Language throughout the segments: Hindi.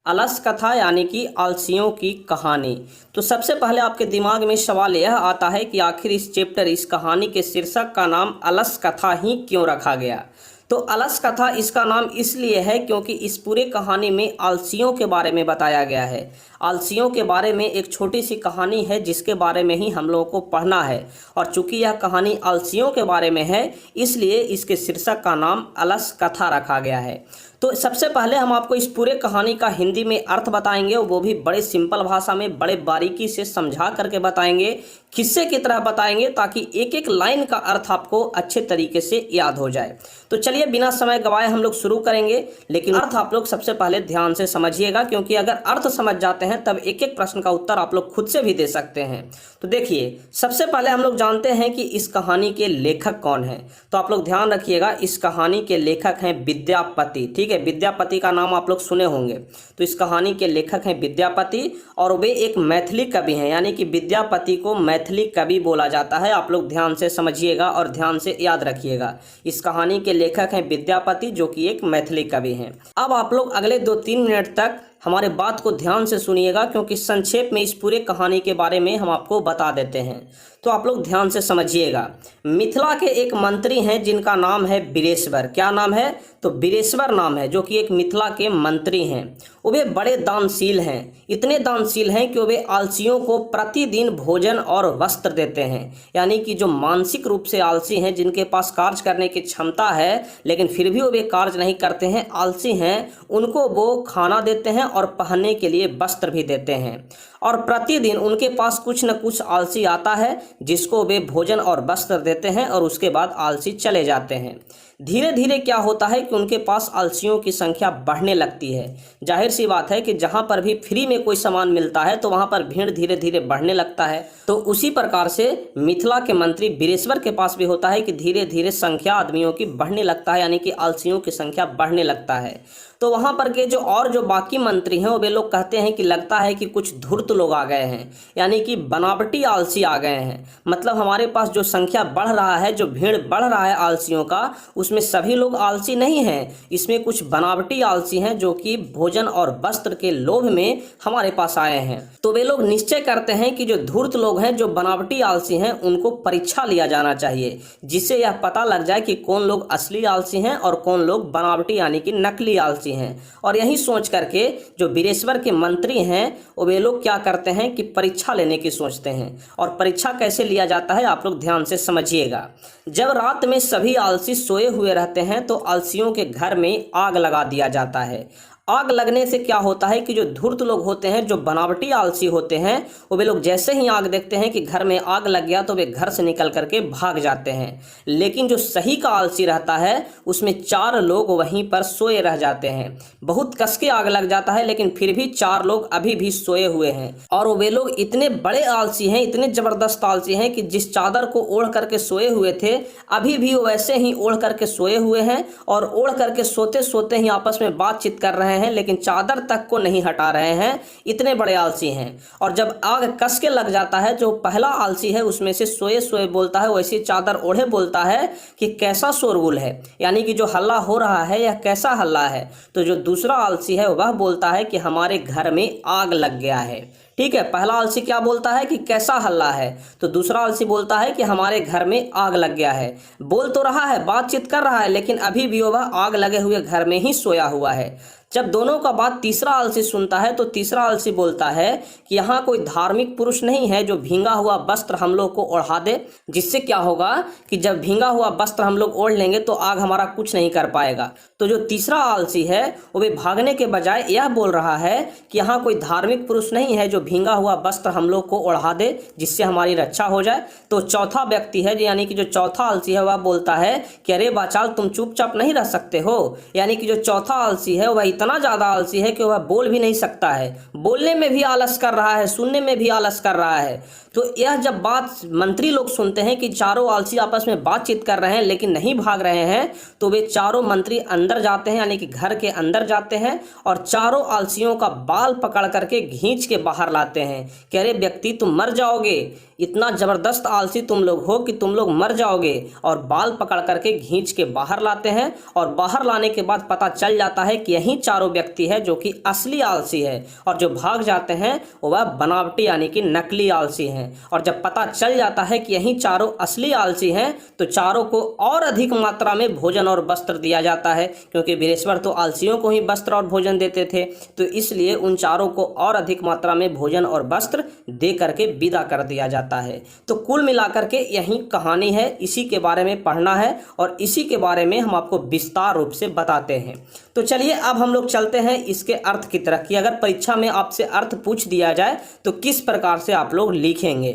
अलस कथा यानी कि आलसियों की कहानी। तो सबसे पहले आपके दिमाग में सवाल यह आता है कि आखिर इस चैप्टर, इस कहानी के शीर्षक का नाम अलस कथा ही क्यों रखा गया। तो अलस कथा इसका नाम इसलिए है क्योंकि इस पूरे कहानी में आलसियों के बारे में बताया गया है। आलसियों के बारे में एक छोटी सी कहानी है जिसके बारे में ही हम लोगों को पढ़ना है, और चूंकि यह कहानी आलसियों के बारे में है इसलिए इसके शीर्षक का नाम अलस कथा रखा गया है। तो सबसे पहले हम आपको इस पूरे कहानी का हिंदी में अर्थ बताएंगे, वो भी बड़े सिंपल भाषा में, बड़े बारीकी से समझा करके बताएंगे, किस्से की तरह बताएंगे, ताकि एक एक लाइन का अर्थ आपको अच्छे तरीके से याद हो जाए। तो चलिए बिना समय गवाए हम लोग शुरू करेंगे, लेकिन अर्थ आप लोग सबसे पहले ध्यान से समझिएगा, क्योंकि अगर अर्थ समझ जाते हैं तब एक एक प्रश्न का उत्तर आप लोग खुद से भी दे सकते हैं। तो देखिए, सबसे पहले हम लोग जानते हैं कि इस कहानी के लेखक कौन है। तो आप लोग ध्यान रखिएगा, इस कहानी के लेखक हैं विद्यापति। ठीक है, विद्यापति का नाम आप लोग सुने होंगे। तो इस कहानी के लेखक हैं विद्यापति, और वे एक मैथिली कवि हैं, यानी कि विद्यापति को मैथिली कवि बोला जाता है। आप लोग ध्यान से समझिएगा और ध्यान से याद रखिएगा, इस कहानी के लेखक हैं विद्यापति, जो कि एक मैथिली कवि हैं। अब आप लोग अगले 2-3 मिनट तक हमारे बात को ध्यान से सुनिएगा, क्योंकि संक्षेप में इस पूरे कहानी के बारे में हम आपको बता देते हैं। तो आप लोग ध्यान से समझिएगा। मिथिला के एक मंत्री हैं जिनका नाम है बीरेश्वर। क्या नाम है? तो बीरेश्वर नाम है, जो कि एक मिथिला के मंत्री हैं। वे बड़े दानशील हैं, इतने दानशील हैं कि वे आलसियों को प्रतिदिन भोजन और वस्त्र देते हैं। यानी कि जो मानसिक रूप से आलसी हैं, जिनके पास कार्य करने की क्षमता है लेकिन फिर भी वे कार्य नहीं करते हैं, आलसी हैं, उनको वो खाना देते हैं और पहनने के लिए वस्त्र भी देते हैं। और प्रतिदिन उनके पास कुछ न कुछ आलसी आता है जिसको वे भोजन और वस्त्र देते हैं, और उसके बाद आलसी चले जाते हैं। धीरे धीरे क्या होता है कि उनके पास आलसियों की संख्या बढ़ने लगती है। जाहिर सी बात है कि जहाँ पर भी फ्री में कोई सामान मिलता है तो वहाँ पर भीड़ धीरे धीरे बढ़ने लगता है। तो उसी प्रकार से मिथिला के मंत्री बीरेश्वर के पास भी होता है कि धीरे धीरे संख्या आदमियों की बढ़ने लगता है, यानी कि आलसियों की संख्या बढ़ने लगता है। तो वहाँ पर के जो बाकी मंत्री हैं वे लोग कहते हैं कि लगता है कि कुछ धूर्त लोग आ गए हैं, यानी कि बनावटी आलसी आ गए हैं। मतलब हमारे पास जो संख्या बढ़ रहा है, जो भीड़ बढ़ रहा है आलसियों का, उसमें सभी लोग आलसी नहीं हैं, इसमें कुछ बनावटी आलसी हैं जो कि भोजन और वस्त्र के लोभ में हमारे पास आए हैं। तो वे लोग निश्चय करते हैं कि जो धूर्त लोग हैं, जो बनावटी आलसी हैं, उनको परीक्षा लिया जाना चाहिए, जिससे यह पता लग जाए कि कौन लोग असली आलसी हैं और कौन लोग बनावटी यानी कि नकली आलसी हैं। और यही सोच करके जो बीरेश्वर के मंत्री हैं वे लोग क्या करते हैं कि परीक्षा लेने की सोचते हैं। और परीक्षा कैसे लिया जाता है आप लोग ध्यान से समझिएगा। जब रात में सभी आलसी सोए हुए रहते हैं तो आलसियों के घर में आग लगा दिया जाता है। आग लगने से क्या होता है कि जो धूर्त लोग होते हैं, जो बनावटी आलसी होते हैं, वे लोग जैसे ही आग देखते हैं कि घर में आग लग गया तो वे घर से निकल करके भाग जाते हैं। लेकिन जो सही का आलसी रहता है उसमें 4 लोग वहीं पर सोए रह जाते हैं। बहुत कस के आग लग जाता है लेकिन फिर भी 4 लोग अभी भी सोए हुए हैं। और वे लोग इतने बड़े आलसी हैं, इतने जबरदस्त आलसी हैं कि जिस चादर को ओढ़ करके सोए हुए थे अभी भी वैसे ही ओढ़ करके सोए हुए हैं, और ओढ़ करके सोते सोते ही आपस में बातचीत कर रहे हैं, लेकिन चादर तक को नहीं हटा रहे हैं। इतने बड़े आलसी हैं। और जब आग कस के लग जाता है, जो पहला आलसी है उसमें से सोए सोए बोलता है, वैसी चादर ओढ़े बोलता है कि कैसा शोरगुल है, यानी कि जो हल्ला हो रहा है यह कैसा हल्ला है। तो जो दूसरा आलसी है वह बोलता है कि हमारे घर में आग लग गया है। ठीक है, पहला आलसी क्या बोलता है कि कैसा हल्ला है, तो दूसरा आलसी बोलता है कि हमारे घर में आग लग गया है। बोल तो रहा है, बातचीत कर रहा है, लेकिन अभी भी वह आग लगे हुए घर में ही सोया हुआ है। जब दोनों का बात तीसरा आलसी सुनता है तो तीसरा आलसी बोलता है कि यहाँ कोई धार्मिक पुरुष नहीं है जो भींगा हुआ वस्त्र हम लोग को ओढ़ा दे, जिससे क्या होगा कि जब भींगा हुआ वस्त्र हम लोग ओढ़ लेंगे तो आग हमारा कुछ नहीं कर पाएगा। तो जो तीसरा आलसी है वो भागने के बजाय यह बोल रहा है कि यहाँ कोई धार्मिक पुरुष नहीं है जो भींगा हुआ वस्त्र हम लोग को ओढ़ा दे, जिससे हमारी रक्षा हो जाए। तो चौथा व्यक्ति है, यानी कि जो चौथा आलसी है, वह बोलता है कि अरे बाचाल, तुम चुपचाप नहीं रह सकते हो। यानी कि जो चौथा आलसी है वह इतना ज्यादा आलसी है कि वह बोल भी नहीं सकता है, बोलने में भी आलस कर रहा है, सुनने में भी आलस कर रहा है। तो यह जब बात मंत्री लोग सुनते हैं कि चारों आलसी आपस में बातचीत कर रहे हैं लेकिन नहीं भाग रहे हैं, तो वे चारों मंत्री अंदर जाते हैं, यानी कि घर के अंदर जाते हैं, और चारों आलसियों का बाल पकड़ करके खींच के बाहर लाते हैं कि अरे व्यक्ति, तुम मर जाओगे, इतना जबरदस्त आलसी तुम लोग हो कि तुम लोग मर जाओगे। और बाल पकड़ करके खींच के बाहर लाते हैं, और बाहर लाने के बाद पता चल जाता है कि यही चारों व्यक्ति है जो कि असली आलसी है, और जो भाग जाते हैं वह बनावटी यानी कि नकली आलसी हैं। और जब पता चल जाता है कि यही चारों असली आलसी हैं तो चारों को और अधिक मात्रा में भोजन और वस्त्र दिया जाता है, क्योंकि वीरेश्वर तो आलसियों को ही वस्त्र और भोजन देते थे, तो इसलिए उन चारों को और अधिक मात्रा में भोजन और वस्त्र दे करके विदा कर दिया जाता है। तो कुल मिलाकर के यही कहानी है, इसी के बारे में पढ़ना है और इसी के बारे में हम आपको विस्तार रूप से बताते हैं। तो चलिए अब हम लोग चलते हैं इसके अर्थ की तरफ कि अगर परीक्षा में आपसे अर्थ पूछ दिया जाए तो किस प्रकार से आप लोग लिखेंगे।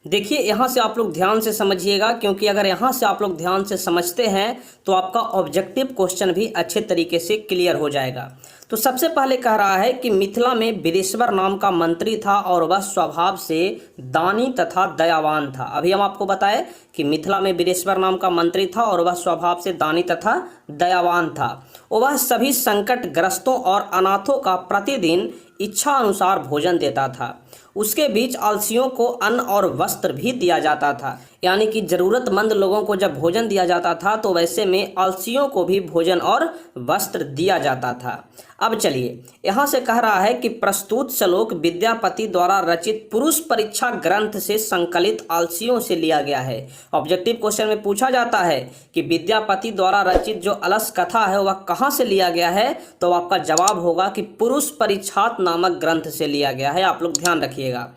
देखिए यहाँ से आप लोग ध्यान से समझिएगा, क्योंकि अगर यहाँ से आप लोग ध्यान से समझते हैं तो आपका ऑब्जेक्टिव क्वेश्चन भी अच्छे तरीके से क्लियर हो जाएगा। तो सबसे पहले कह रहा है कि मिथिला में वीरेश्वर नाम का मंत्री था और वह स्वभाव से दानी तथा दयावान था। अभी हम आपको बताएं कि मिथिला में वीरेश्वर नाम का मंत्री था और वह स्वभाव से दानी तथा दयावान था। वह सभी संकटग्रस्तों और अनाथों का प्रतिदिन इच्छा अनुसार भोजन देता था। उसके बीच आलसियों को अन्न और वस्त्र भी दिया जाता था, यानी कि जरूरतमंद लोगों को जब भोजन दिया जाता था तो वैसे में आलसियों को भी भोजन और वस्त्र दिया जाता था। अब चलिए यहाँ से कह रहा है कि प्रस्तुत श्लोक विद्यापति द्वारा रचित पुरुष परीक्षा ग्रंथ से संकलित आलसियों से लिया गया है। ऑब्जेक्टिव क्वेश्चन में पूछा जाता है कि विद्यापति द्वारा रचित जो अलस कथा है वह कहाँ से लिया गया है, तो आपका जवाब होगा कि पुरुष परीक्षात नामक ग्रंथ से लिया गया है। आप लोग ध्यान रखिएगा।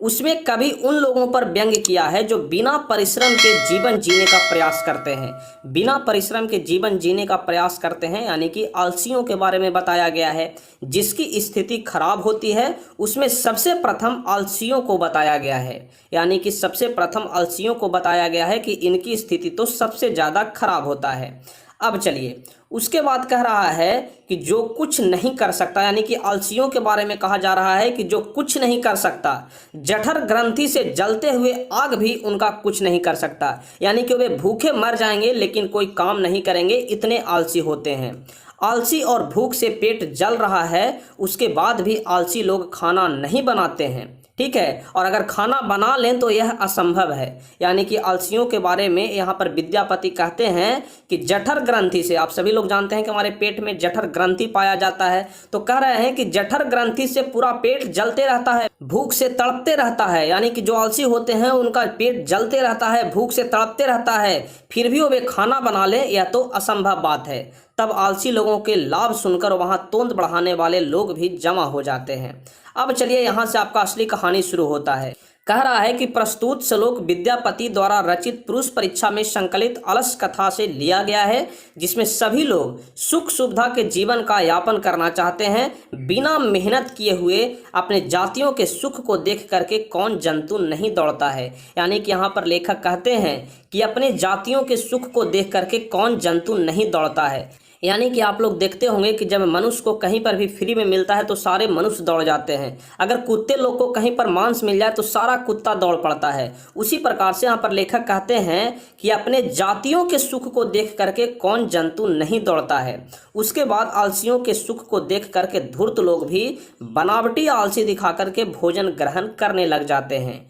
उसमें कभी उन लोगों पर व्यंग किया है जो बिना परिश्रम के जीवन जीने का प्रयास करते हैं। बिना परिश्रम के जीवन जीने का प्रयास करते हैं यानी कि आलसियों के बारे में बताया गया है। जिसकी स्थिति खराब होती है उसमें सबसे प्रथम आलसियों को बताया गया है, यानी कि सबसे प्रथम आलसियों को बताया गया है कि इनकी स्थिति तो सबसे ज़्यादा खराब होता है। अब चलिए उसके बाद कह रहा है कि जो कुछ नहीं कर सकता, यानी कि आलसियों के बारे में कहा जा रहा है कि जो कुछ नहीं कर सकता, जठर ग्रंथि से जलते हुए आग भी उनका कुछ नहीं कर सकता, यानी कि वे भूखे मर जाएंगे लेकिन कोई काम नहीं करेंगे, इतने आलसी होते हैं। आलसी और भूख से पेट जल रहा है उसके बाद भी आलसी लोग खाना नहीं बनाते हैं, ठीक है, और अगर खाना बना लें तो यह असंभव है। यानी कि आलसियों के बारे में यहाँ पर विद्यापति कहते हैं कि जठर ग्रंथि से, आप सभी लोग जानते हैं कि हमारे पेट में जठर ग्रंथि पाया जाता है, तो कह रहे हैं कि जठर ग्रंथि से पूरा पेट जलते रहता है, भूख से तड़पते रहता है, यानी कि जो आलसी होते हैं उनका पेट जलते रहता है, भूख से तड़पते रहता है, फिर भी वे खाना बना लें, यह तो असंभव बात है। तब आलसी लोगों के लाभ सुनकर वहां तोंद बढ़ाने वाले लोग भी जमा हो जाते हैं। अब चलिए यहाँ से आपका असली कहानी शुरू होता है। कह रहा है कि प्रस्तुत श्लोक विद्यापति द्वारा रचित पुरुष परीक्षा में संकलित अलस कथा से लिया गया है, जिसमें सभी लोग सुख सुविधा के जीवन का यापन करना चाहते हैं। बिना मेहनत किए हुए अपने जातियों के सुख को देख करके कौन जंतु नहीं दौड़ता है। यानी कि यहाँ पर लेखक कहते हैं कि अपने जातियों के सुख को देख करके कौन जंतु नहीं दौड़ता है। यानी कि आप लोग देखते होंगे कि जब मनुष्य को कहीं पर भी फ्री में मिलता है तो सारे मनुष्य दौड़ जाते हैं। अगर कुत्ते लोग को कहीं पर मांस मिल जाए तो सारा कुत्ता दौड़ पड़ता है। उसी प्रकार से यहाँ पर लेखक कहते हैं कि अपने जातियों के सुख को देख करके कौन जंतु नहीं दौड़ता है। उसके बाद आलसियों के सुख को देख करके धूर्त लोग भी बनावटी आलसी दिखा करके भोजन ग्रहण करने लग जाते हैं।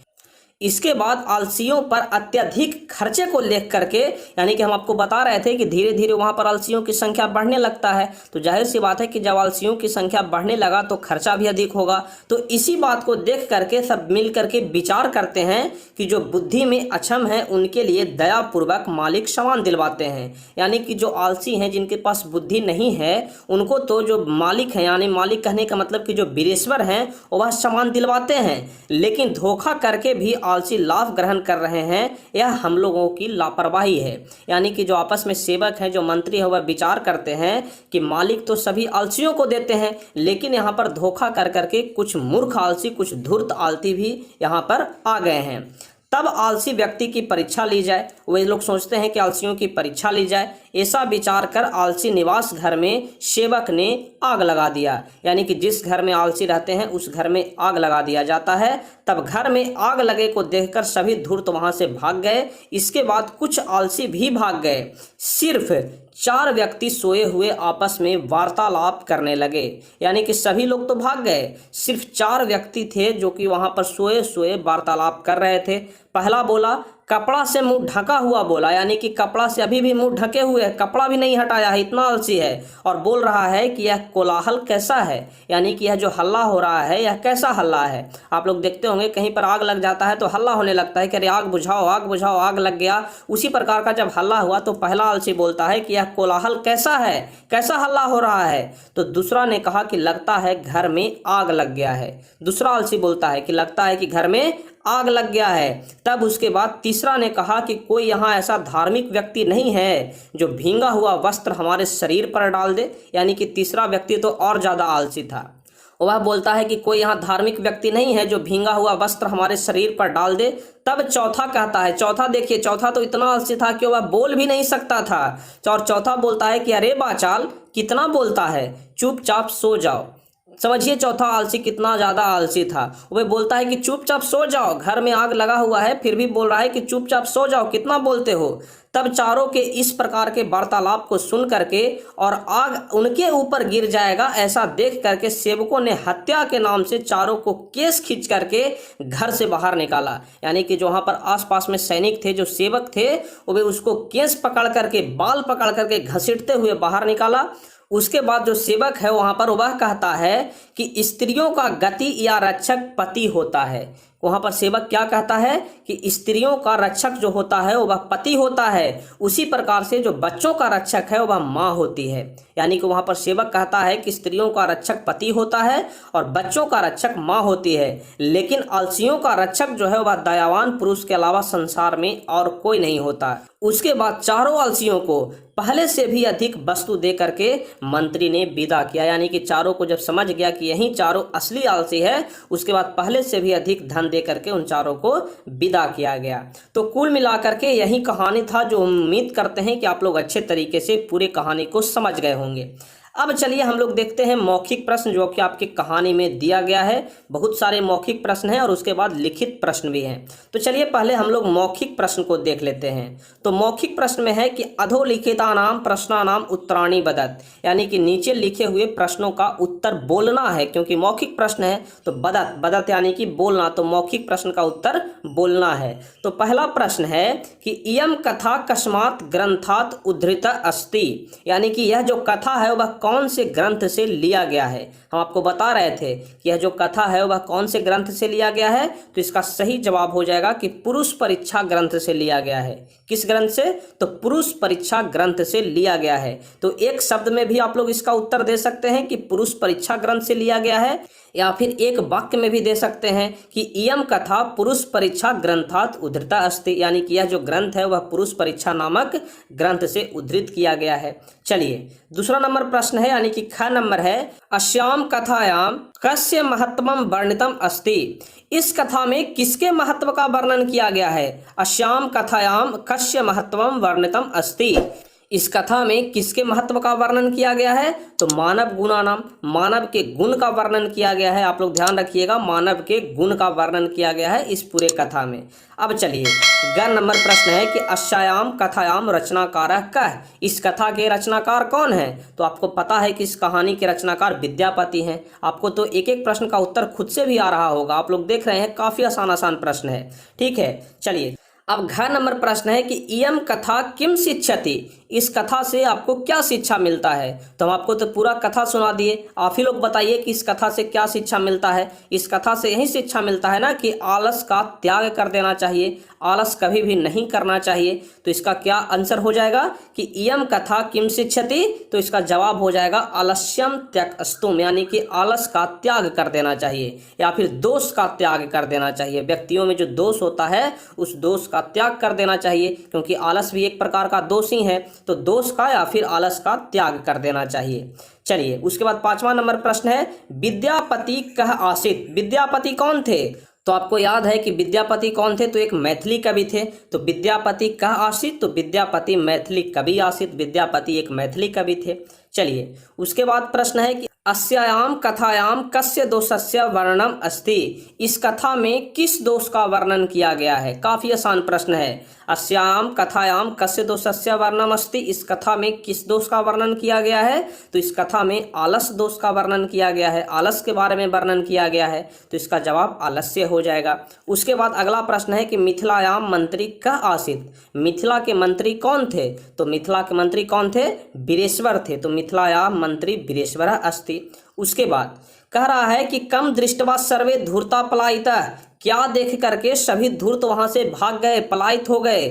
इसके बाद आलसियों पर अत्यधिक खर्चे को देख करके, यानी कि हम आपको बता रहे थे कि धीरे धीरे वहां पर आलसियों की संख्या बढ़ने लगता है, तो जाहिर सी बात है कि जब आलसियों की संख्या बढ़ने लगा तो खर्चा भी अधिक होगा। तो इसी बात को देख करके सब मिल करके विचार करते हैं कि जो बुद्धि में अक्षम है उनके लिए दयापूर्वक मालिक सामान दिलवाते हैं। यानी कि जो आलसी हैं जिनके पास बुद्धि नहीं है उनको तो जो मालिक है, यानी मालिक कहने का मतलब कि जो वीरेश्वर हैं वह सामान दिलवाते हैं, लेकिन धोखा करके भी आलसी लाभ ग्रहण कर रहे हैं। यह हम लोगों की लापरवाही है। यानी कि जो आपस में सेवक हैं, जो मंत्री है, वह विचार करते हैं कि मालिक तो सभी आलसियों को देते हैं, लेकिन यहाँ पर धोखा कर करके कुछ मूर्ख आलसी, कुछ धूर्त आलसी भी यहाँ पर आ गए हैं। तब आलसी व्यक्ति की परीक्षा ली जाए। वे लोग सोचते हैं कि आलसियों की परीक्षा ली जाए। ऐसा विचार कर आलसी निवास घर में सेवक ने आग लगा दिया। यानी कि जिस घर में आलसी रहते हैं उस घर में आग लगा दिया जाता है। तब घर में आग लगे को देखकर सभी धूर्त वहां से भाग गए। इसके बाद कुछ आलसी भी भाग गए। सिर्फ 4 व्यक्ति सोए हुए आपस में वार्तालाप करने लगे। यानी कि सभी लोग तो भाग गए, सिर्फ 4 व्यक्ति थे जो कि वहां पर सोए सोए वार्तालाप कर रहे थे। पहला बोला, कपड़ा से मुंह ढका हुआ बोला, यानी कि कपड़ा से अभी भी मुंह ढके हुए है, कपड़ा भी नहीं हटाया है, इतना आलसी है। और बोल रहा है कि यह कोलाहल कैसा है, यानी कि यह जो हल्ला हो रहा है यह कैसा हल्ला है। आप लोग देखते होंगे कहीं पर आग लग जाता है तो हल्ला होने लगता है कि अरे आग बुझाओ, आग बुझाओ, आग लग गया। उसी प्रकार का जब हल्ला हुआ तो पहला आलसी बोलता है कि यह कोलाहल कैसा है, कैसा हल्ला हो रहा है। तो दूसरा ने कहा कि लगता है घर में आग लग गया है। दूसरा आलसी बोलता है कि लगता है कि घर में आग लग गया है। तब उसके बाद तीसरा ने कहा कि कोई यहाँ ऐसा धार्मिक व्यक्ति नहीं है जो भींगा हुआ वस्त्र हमारे शरीर पर डाल दे, यानी कि तीसरा व्यक्ति तो और ज़्यादा आलसी था। वह बोलता है कि कोई यहाँ धार्मिक व्यक्ति नहीं है जो भींगा हुआ वस्त्र हमारे शरीर पर डाल दे। तब चौथा कहता है, चौथा देखिए, चौथा तो इतना आलसी था कि वह बोल भी नहीं सकता था। और चौथा बोलता है कि अरे बाचाल कितना बोलता है, चुपचाप सो जाओ। समझिए चौथा आलसी कितना ज़्यादा आलसी था। वह बोलता है कि चुपचाप सो जाओ, घर में आग लगा हुआ है, फिर भी बोल रहा है कि चुपचाप सो जाओ, कितना बोलते हो। तब चारों के इस प्रकार के वार्तालाप को सुन करके और आग उनके ऊपर गिर जाएगा ऐसा देख करके सेवकों ने हत्या के नाम से चारों को केस खींच करके घर से बाहर निकाला। यानी कि जो वहाँ पर आसपास में सैनिक थे, जो सेवक थे, वे उसको केस पकड़ करके, बाल पकड़ करके घसीटते हुए बाहर निकाला। उसके बाद जो सेवक है वहाँ पर वह कहता है कि स्त्रियों का गति या रक्षक पति होता है। वहाँ पर सेवक क्या कहता है कि स्त्रियों का रक्षक जो होता है वह पति होता है, उसी प्रकार से जो बच्चों का रक्षक है वह माँ होती है। यानी कि वहाँ पर सेवक कहता है कि स्त्रियों का रक्षक पति होता है और बच्चों का रक्षक माँ होती है, लेकिन आलसियों का रक्षक जो है वह दयावान पुरुष के अलावा संसार में और कोई नहीं होता। उसके बाद चारों आलसियों को पहले से भी अधिक वस्तु दे करके मंत्री ने विदा किया। यानी कि चारों को जब समझ गया कि यही चारों असली आलसी है, उसके बाद पहले से भी अधिक धन दे करके उन चारों को विदा किया गया। तो कुल मिलाकर के यही कहानी था, जो उम्मीद करते हैं कि आप लोग अच्छे तरीके से पूरे कहानी को समझ गए होंगे। अब चलिए हम लोग देखते हैं मौखिक प्रश्न जो कि आपकी कहानी में दिया गया है। बहुत सारे मौखिक प्रश्न हैं और उसके बाद लिखित प्रश्न भी हैं। तो चलिए पहले हम लोग मौखिक प्रश्न को देख लेते हैं। तो मौखिक प्रश्न में है कि अधोलिखितानाम प्रश्नानाम उत्तराणि बदत, यानी कि नीचे लिखे हुए प्रश्नों का उत्तर बोलना है। क्योंकि मौखिक प्रश्न है तो बदत, बदत यानी कि बोलना, तो मौखिक प्रश्न का उत्तर बोलना है। तो पहला प्रश्न है कि इयम कथा कस्मात् ग्रंथात् उद्धृता अस्ति, यानी कि यह जो कथा है वह कौन से ग्रंथ से लिया गया है। हम आपको बता रहे थे कि यह जो कथा है वह कौन से ग्रंथ से लिया गया है, तो इसका सही जवाब हो जाएगा कि पुरुष परीक्षा ग्रंथ से लिया गया है। किस ग्रंथ से? तो पुरुष परीक्षा ग्रंथ से लिया गया है। तो एक शब्द में भी आप लोग इसका उत्तर दे सकते हैं कि पुरुष परीक्षा ग्रंथ से लिया गया है, या फिर एक वाक्य में भी दे सकते हैं कि इयम कथा पुरुष परीक्षा ग्रंथात् उद्धृता अस्ति, यानी कि यह जो ग्रंथ है वह पुरुष परीक्षा नामक ग्रंथ से उद्धृत किया गया है। चलिए दूसरा नंबर प्रश्न है, यानी कि ख नंबर है, अस्याम कथायाम कस्य महत्वम वर्णितम अस्ति, इस कथा में किसके महत्व का वर्णन किया गया है। अस्याम कथायाम कस्य महत्वम वर्णितम अस्ति, इस कथा में किसके महत्व का वर्णन किया गया है, तो मानव गुणानाम, मानव के गुण का वर्णन किया गया है। आप लोग ध्यान रखिएगा, मानव के गुण का वर्णन किया गया है इस पूरे कथा में। अब चलिए ग नंबर प्रश्न है कि अस्याम कथायाम रचनाकारः कः, इस कथा के रचनाकार कौन है। तो आपको पता है कि इस कहानी के रचनाकार विद्यापति हैं। आपको तो एक एक प्रश्न का उत्तर खुद से भी आ रहा होगा, आप लोग देख रहे हैं काफी आसान आसान प्रश्न है। ठीक है, चलिए अब घ नंबर प्रश्न है कि इयम कथा किम शिक्षति, इस कथा से आपको क्या शिक्षा मिलता है। तो हम आपको तो पूरा कथा सुना दिए, आप ही लोग बताइए कि इस कथा से क्या शिक्षा मिलता है। इस कथा से यही शिक्षा मिलता है ना कि आलस का त्याग कर देना चाहिए, आलस कभी भी नहीं करना चाहिए। तो इसका क्या आंसर हो जाएगा कि इयम कथा किम शिक्षति, तो इसका जवाब हो जाएगा आलस्यम त्यक्तुम, यानी कि आलस का त्याग कर देना चाहिए, या फिर दोष का त्याग कर देना चाहिए। व्यक्तियों में जो दोष होता है उस दोष का त्याग कर देना चाहिए, क्योंकि आलस भी एक प्रकार का दोष ही है। तो दोष का या फिर आलस का त्याग कर देना चाहिए। चलिए उसके बाद 5वां नंबर प्रश्न है, विद्यापति कह आसीत, विद्यापति कौन थे। तो आपको याद है कि विद्यापति कौन थे, तो एक मैथिली कवि थे। तो विद्यापति कह आसीत, तो विद्यापति मैथिली कवि आसीत, विद्यापति एक मैथिली कवि थे। चलिए उसके बाद प्रश्न है कि अस्यायाम कथायाम कस्य दोषस्य वर्णनम अस्ति। इस कथा में किस दोष का वर्णन किया गया है। काफी आसान प्रश्न है। अस्याम कथायाम कस्य दोषस्य वर्णनम अस्ति। इस कथा में किस दोष का वर्णन किया गया है। तो इस कथा में आलस दोष का वर्णन किया गया है, आलस के बारे में वर्णन किया गया है। तो इसका जवाब आलस्य हो जाएगा। उसके बाद अगला प्रश्न है कि मिथिलायाम मंत्री कः आसीत्। मिथिला के मंत्री कौन थे। तो मिथिला के मंत्री कौन थे, वीरेश्वर थे। तो मिथिलायाम मंत्री वीरेश्वर अस्ति। उसके बाद कह रहा है कि कम दृष्टवा सर्वे धूर्ता पलायिता। क्या देख करके सभी धूर्त वहां से भाग गए, पलायित हो गए।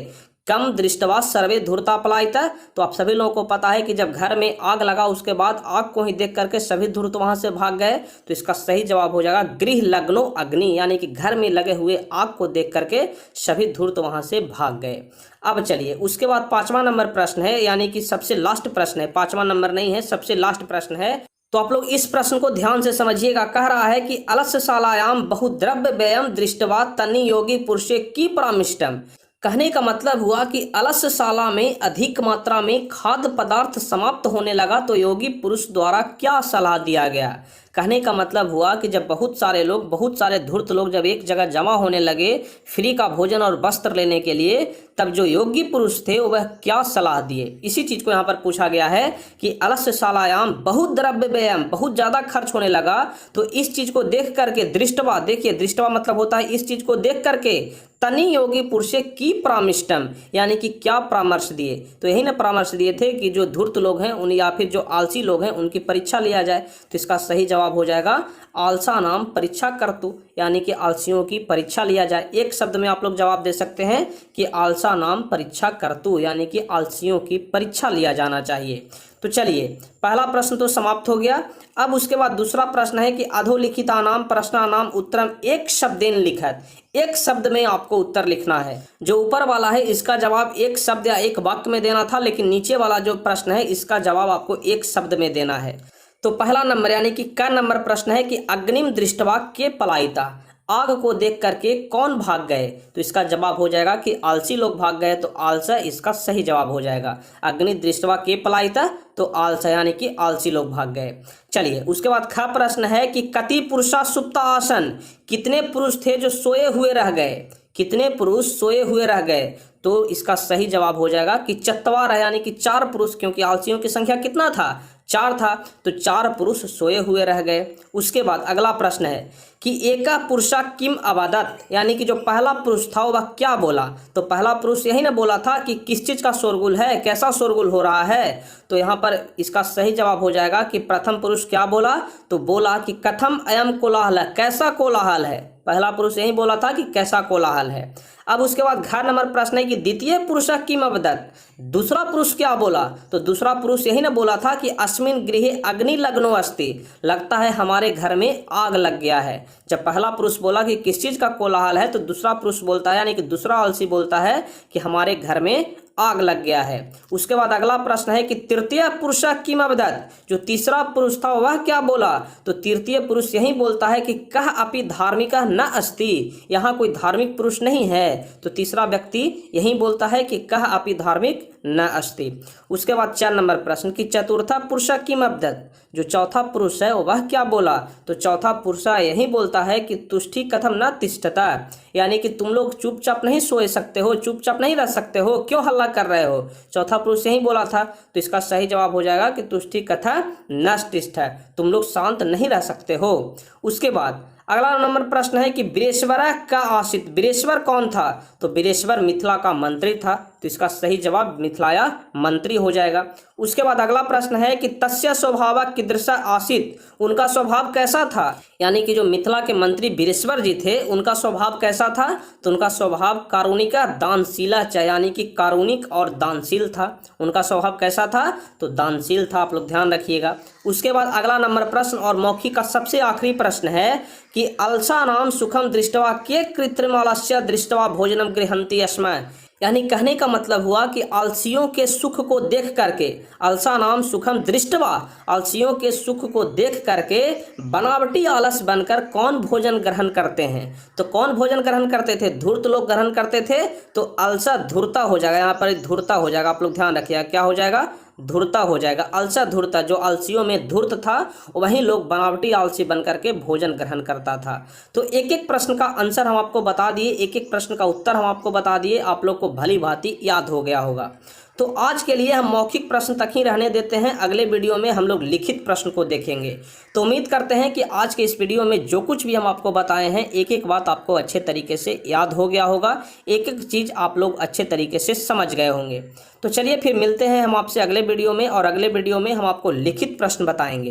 कम दृष्टवा सर्वे धूर्ता पलायिता। तो आप सभी लोगों को पता है कि जब घर में आग लगा उसके बाद आग को ही देख करके सभी धूर्त वहां से भाग गए। तो इसका सही जवाब हो जाएगा गृह लग्नो अग्नि, यानी कि घर में लगे हुए आग को देख करके सभी धूर्त वहां से भाग गए। अब चलिए उसके बाद 5वां नंबर प्रश्न है, यानी कि सबसे लास्ट प्रश्न है। 5वां नंबर नहीं है, सबसे लास्ट प्रश्न है। तो आप लोग इस प्रश्न को ध्यान से समझिएगा। कह रहा है कि अलस्यशालायाम बहुद्रव्य व्ययम दृष्टवा तन्नि योगी पुरुषे की परामिष्टम। कहने का मतलब हुआ कि अलस्यशाला में अधिक मात्रा में खाद्य पदार्थ समाप्त होने लगा तो योगी पुरुष द्वारा क्या सलाह दिया गया। कहने का मतलब हुआ कि जब बहुत सारे धूर्त लोग जब एक जगह जमा होने लगे फ्री का भोजन और वस्त्र लेने के लिए, तब जो योगी पुरुष थे वह क्या सलाह दिए। इसी चीज को यहाँ पर पूछा गया है कि अलस्यशालायाम बहुत द्रव्य व्ययम, बहुत ज्यादा खर्च होने लगा। तो इस चीज को देख करके दृष्टवा, देखिए दृष्टवा मतलब होता है इस चीज को देख करके तनि योगी पुरुषे की परामृष्टम, यानी कि क्या परामर्श दिए। तो यही ना परामर्श दिए थे कि जो धूर्त लोग हैं उन या फिर जो आलसी लोग हैं उनकी परीक्षा लिया जाए। तो इसका सही जवाब हो जाएगा आलसा नाम परीक्षा करतु, यानी कि आलसियों की परीक्षा लिया जाए। एक शब्द में आप लोग जवाब दे सकते हैं कि आलसा नाम परीक्षा करतु, यानी कि आलसियों की परीक्षा लिया जाना चाहिए। तो चलिए पहला प्रश्न तो समाप्त हो गया। अब उसके बाद दूसरा प्रश्न है कि अधोलिखितानाम प्रश्नानाम उत्तरम एक शब्देन लिखत। एक शब्द में आपको उत्तर लिखना है। जो ऊपर वाला है इसका जवाब एक शब्द या एक वाक्य में देना था, लेकिन नीचे वाला जो प्रश्न है इसका जवाब आपको एक शब्द में देना है। तो पहला नंबर यानी कि क नंबर प्रश्न है कि अग्निम दृष्टवा के पलायिता। आग को देख करके कौन भाग गए। तो इसका जवाब हो जाएगा कि आलसी लोग भाग गए। तो आलसा इसका सही जवाब हो जाएगा। अग्नि दृष्टवा के पलायिता, तो आलसा यानी कि आलसी लोग भाग गए। चलिए उसके बाद ख प्रश्न है कि कति पुरुषा सुप्ता आसन। कितने पुरुष थे जो सोए हुए रह गए। कितने पुरुष सोए हुए रह गए। तो इसका सही जवाब हो जाएगा कि चत्वार, यानी कि 4 पुरुष, क्योंकि आलसियों की संख्या कितना था, 4 था। तो 4 पुरुष सोए हुए रह गए। उसके बाद अगला प्रश्न है कि एका पुरुषा किम अवदत्, यानी कि जो पहला पुरुष था वह क्या बोला। तो पहला पुरुष यही ना बोला था कि किस चीज का शोरगुल है, कैसा शोरगुल हो रहा है। तो यहाँ पर इसका सही जवाब हो जाएगा कि प्रथम पुरुष क्या बोला। तो बोला कि कथम अयम कोलाहल, कैसा कोलाहल है। पहला पुरुष यही बोला था कि कैसा कोलाहल है। अब उसके बाद घ नंबर प्रश्न है कि द्वितीय पुरुष किम अवदत्। दूसरा पुरुष क्या बोला। तो दूसरा पुरुष यही ना बोला था कि अस्मिन गृहे अग्नि लग्नो अस्ति, लगता है हमारे घर में आग लग गया है। जब पहला पुरुष बोला कि किस चीज का कोलाहल है, तो दूसरा पुरुष बोलता है, यानी कि दूसरा आलसी बोलता है कि हमारे घर में आग लग गया है। उसके बाद अगला प्रश्न है कि तृतीय पुरुष किम अवदत्। जो तीसरा पुरुष था वह क्या बोला। तो तृतीय पुरुष यही बोलता है कि कह अपि धार्मिका न अस्ति, यहाँ कोई धार्मिक पुरुष नहीं है। तो तीसरा व्यक्ति यही बोलता है कि कह अपि धार्मिक न अस्ति। उसके बाद 4 नंबर प्रश्न कि चतुर्था पुरुष किम अवदत्। जो चौथा पुरुष है वह क्या बोला। तो चौथा पुरुष यही बोलता है कि तुष्टि कथम न तिष्ठता, यानी कि तुम लोग चुपचाप नहीं सोए सकते हो, चुपचाप नहीं रह सकते हो, क्यों हल्ला कर रहे हो। चौथा पुरुष यही बोला था। तो इसका सही जवाब हो जाएगा कि तुष्टि कथा न तिष्ठ, तुम लोग शांत नहीं रह सकते हो। उसके बाद अगला नंबर प्रश्न है कि वीरेश्वर का आश्रित। वीरेश्वर कौन था। तो वीरेश्वर मिथिला का मंत्री था। तो इसका सही जवाब मिथिलाया मंत्री हो जाएगा। उसके बाद अगला प्रश्न है कि तस्य स्वभाव कीदृश आसीत्। उनका स्वभाव कैसा था, यानी कि जो मिथिला के मंत्री वीरेश्वर जी थे उनका स्वभाव कैसा था। तो उनका स्वभाव कारुणिका दानशीला, यानी कि कारुणिक और दानशील था। उनका स्वभाव कैसा था। तो दानशील था, आप लोग ध्यान रखिएगा। उसके बाद अगला नंबर प्रश्न और मौखिक का सबसे आखिरी प्रश्न है कि अलसा नाम सुखम दृष्टवा के कृत्रिमालस्य दृष्टवा भोजनम गृहंति अस्मै। यानी कहने का मतलब हुआ कि आलसियों के सुख को देख करके, अलसा नाम सुखम दृष्टवा, आलसियों के सुख को देख करके बनावटी आलस बनकर कौन भोजन ग्रहण करते हैं। तो कौन भोजन ग्रहण करते थे। धूर्त लोग ग्रहण करते थे। तो अलसा धूर्ता हो जाएगा, यहाँ पर धूर्ता हो जाएगा। आप लोग ध्यान रखिएगा क्या हो जाएगा, धूर्ता हो जाएगा। अलसा धूर्ता, जो आलसियों में धूर्त था वहीं लोग बनावटी आलसी बन करके भोजन ग्रहण करता था। तो एक एक प्रश्न का आंसर हम आपको बता दिए, एक एक प्रश्न का उत्तर हम आपको बता दिए, आप लोग को भली भांति याद हो गया होगा। तो आज के लिए हम मौखिक प्रश्न तक ही रहने देते हैं, अगले वीडियो में हम लोग लिखित प्रश्न को देखेंगे। तो उम्मीद करते हैं कि आज के इस वीडियो में जो कुछ भी हम आपको बताए हैं एक एक बात आपको अच्छे तरीके से याद हो गया होगा, एक एक चीज़ आप लोग अच्छे तरीके से समझ गए होंगे। तो चलिए फिर मिलते हैं हम आपसे अगले वीडियो में, और अगले वीडियो में हम आपको लिखित प्रश्न बताएंगे।